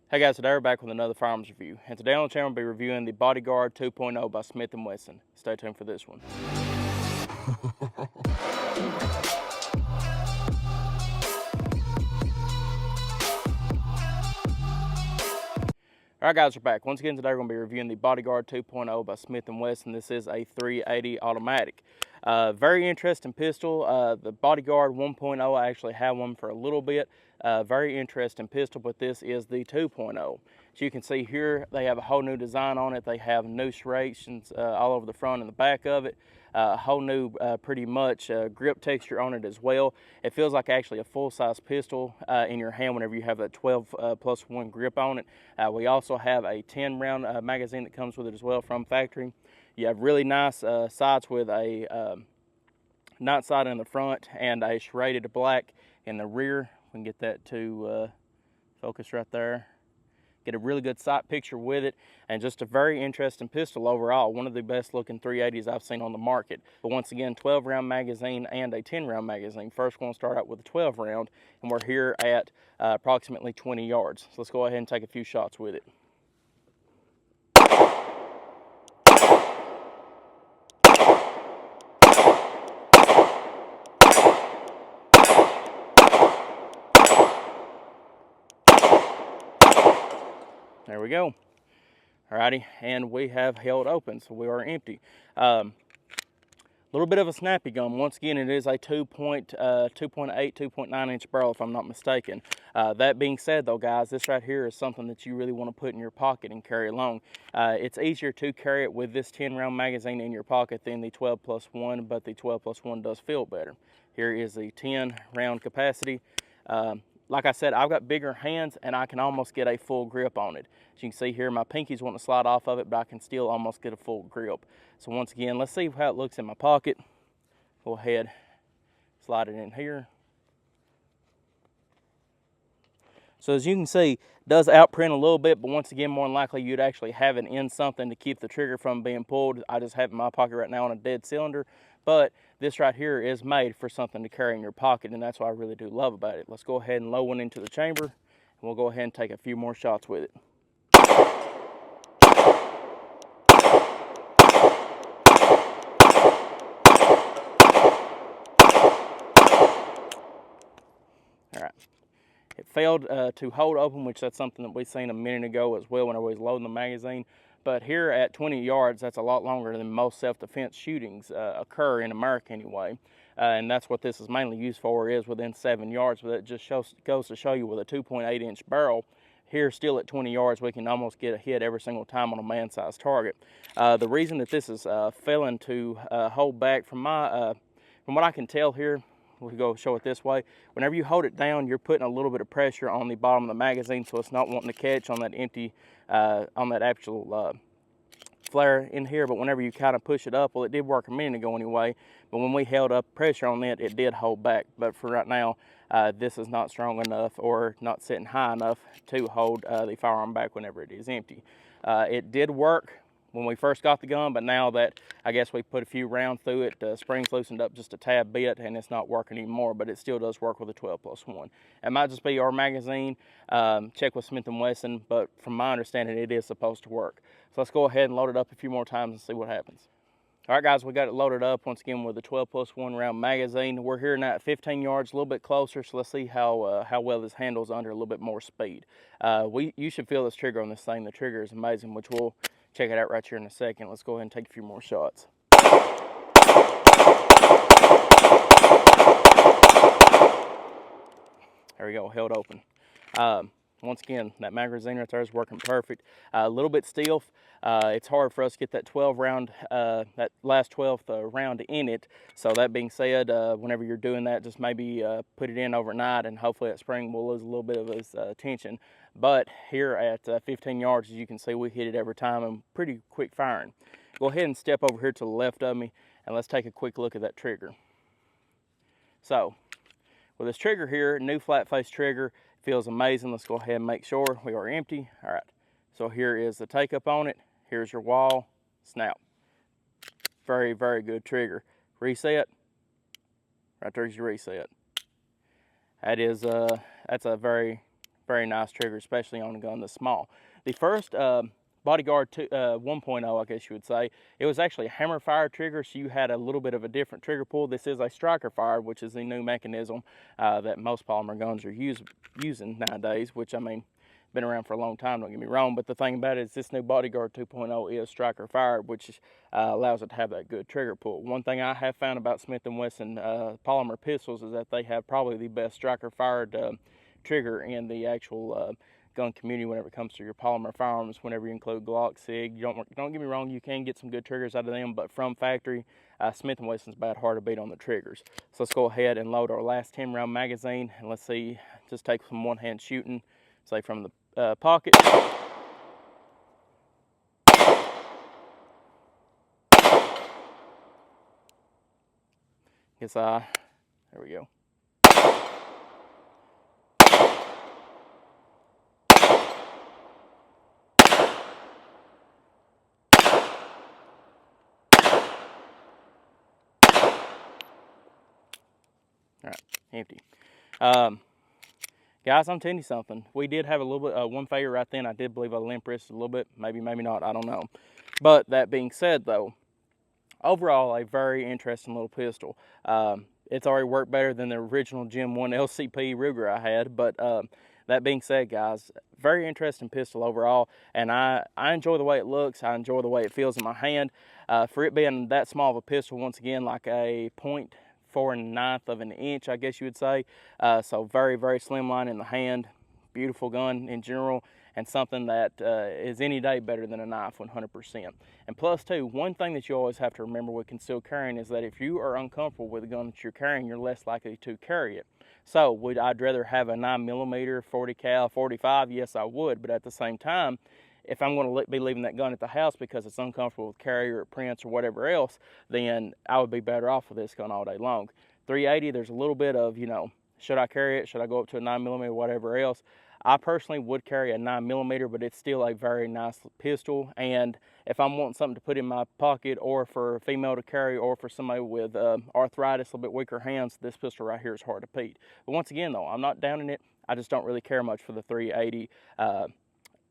Hey guys, today we're back with another firearms review, and today on the channel we'll be reviewing the Bodyguard 2.0 by Smith & Wesson. Stay tuned for this one. Alright guys, we're back. Once again today we're going to be reviewing the Bodyguard 2.0 by Smith & Wesson. This is a 380 automatic. Very interesting pistol. The Bodyguard 1.0, I actually had one for a little bit. Very interesting pistol, but this is the 2.0. As you can see here, they have a whole new design on it. They have new serrations all over the front and the back of it. A whole new, pretty much, grip texture on it as well. It feels like actually a full-size pistol in your hand whenever you have a 12+1 grip on it. We also have a 10-round magazine that comes with it as well from factory. You have really nice sights with a night sight in the front and a serrated black in the rear. We can get that to focus right there. Get a really good sight picture with it, and just a very interesting pistol overall. One of the best looking 380s I've seen on the market. But once again, 12-round magazine and a 10-round magazine. First, we're going to start out with a 12-round, and we're here at approximately 20 yards. So let's go ahead and take a few shots with it. There we go. Alrighty, and we have held open, so we are empty. A little bit of a snappy gun. Once again, it is a 2.8, 2.9 inch barrel, if I'm not mistaken. That being said, though, guys, this right here is something that you really want to put in your pocket and carry along. It's easier to carry it with this 10-round magazine in your pocket than the 12+1, but the 12+1 does feel better. Here is the 10-round capacity. Like I said, I've got bigger hands and I can almost get a full grip on it. As you can see here, my pinky's wanting to slide off of it, but I can still almost get a full grip. So once again, let's see how it looks in my pocket. Go ahead, slide it in here. So as you can see, it does outprint a little bit, but once again, more than likely you'd actually have it in something to keep the trigger from being pulled. I just have it in my pocket right now on a dead cylinder, but this right here is made for something to carry in your pocket, and that's what I really do love about it. Let's go ahead and load one into the chamber, and we'll go ahead and take a few more shots with it. All right. It failed to hold open, which that's something that we seen a minute ago as well when I was loading the magazine. But here at 20 yards, that's a lot longer than most self-defense shootings occur in America anyway. And that's what this is mainly used for, is within 7 yards. But it just goes to show you with a 2.8 inch barrel, here still at 20 yards, we can almost get a hit every single time on a man-sized target. The reason that this is failing to hold back, from what I can tell here, we'll go show it this way. Whenever you hold it down, you're putting a little bit of pressure on the bottom of the magazine, so it's not wanting to catch on that empty, on that actual flare in here. But whenever you kind of push it up, well, it did work a minute ago anyway, but when we held up pressure on it, it did hold back. But for right now, this is not strong enough or not sitting high enough to hold the firearm back whenever it is empty. It did work when we first got the gun, but now that I guess we put a few rounds through it, springs loosened up just a tad bit and it's not working anymore, but it still does work with a 12+1. It might just be our magazine. Check with Smith & Wesson, but from my understanding, it is supposed to work. So let's go ahead and load it up a few more times and see what happens. All right, guys, we got it loaded up once again with a 12+1 round magazine. We're here now at 15 yards, a little bit closer, so let's see how well this handles under a little bit more speed. You should feel this trigger on this thing. The trigger is amazing, which we'll check it out right here in a second. Let's go ahead and take a few more shots. There we go, held open. Once again, that magazine right there is working perfect. A little bit stiff. It's hard for us to get that 12 round, that last 12th round in it. So that being said, whenever you're doing that, just maybe put it in overnight, and hopefully that spring will lose a little bit of its tension. But here at 15 yards, as you can see, we hit it every time and pretty quick firing. Go ahead and step over here to the left of me, and let's take a quick look at that trigger. So, with this trigger here, new flat face trigger, feels amazing. Let's go ahead and make sure we are empty. All right, so here is the take up on it. Here's your wall, snap. Very, very good trigger. Reset, right there's your reset. That is, that's a very, very nice trigger, especially on a gun this small. The first Bodyguard 1.0, I guess you would say, it was actually a hammer fire trigger, so you had a little bit of a different trigger pull. This is a striker fire, which is the new mechanism that most polymer guns are using nowadays, which, I mean, been around for a long time, don't get me wrong, but the thing about it is this new Bodyguard 2.0 is striker fired, which allows it to have that good trigger pull. One thing I have found about Smith & Wesson polymer pistols is that they have probably the best striker fired trigger in the actual gun community whenever it comes to your polymer firearms. Whenever you include Glock, SIG, don't get me wrong, you can get some good triggers out of them, but from factory, Smith & Wesson's about hard to beat on the triggers. So let's go ahead and load our last 10 round magazine, and let's see, just take some one hand shooting, say from the pocket. There we go. All right, empty. Guys, I'm telling you something. We did have a little bit, one failure right then. I did believe I limp wristed a little bit. Maybe, maybe not. I don't know. But that being said, though, overall, a very interesting little pistol. It's already worked better than the original Gen 1 LCP Ruger I had. But that being said, guys, very interesting pistol overall. And I enjoy the way it looks. I enjoy the way it feels in my hand. For it being that small of a pistol, once again, like a 0.49 of an inch, I guess you would say. So very, very slimline in the hand. Beautiful gun in general, and something that is any day better than a knife, 100%. And plus, too, one thing that you always have to remember with concealed carrying is that if you are uncomfortable with the gun that you're carrying, you're less likely to carry it. So would I rather have a 9mm, 40 cal, 45? Yes, I would. But at the same time, if I'm going to be leaving that gun at the house because it's uncomfortable with carry or prints or whatever else, then I would be better off with this gun all day long. 380, there's a little bit of, you know, should I carry it? Should I go up to a 9mm, whatever else? I personally would carry a 9mm, but it's still a very nice pistol. And if I'm wanting something to put in my pocket, or for a female to carry, or for somebody with arthritis, a little bit weaker hands, this pistol right here is hard to beat. But once again, though, I'm not downing it. I just don't really care much for the 380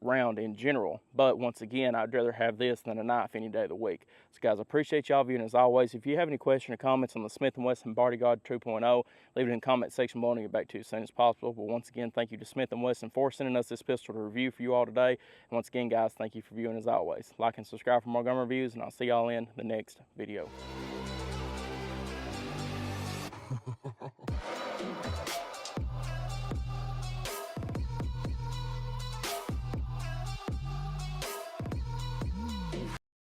round in general. But once again, I'd rather have this than a knife any day of the week. So guys, I appreciate y'all viewing as always. If you have any questions or comments on the Smith & Wesson Bodyguard 2.0, leave it in the comment section below and I'll get back to you as soon as possible. But once again, thank you to Smith & Wesson for sending us this pistol to review for you all today. And once again, guys, thank you for viewing as always. Like and subscribe for more gun reviews, and I'll see y'all in the next video.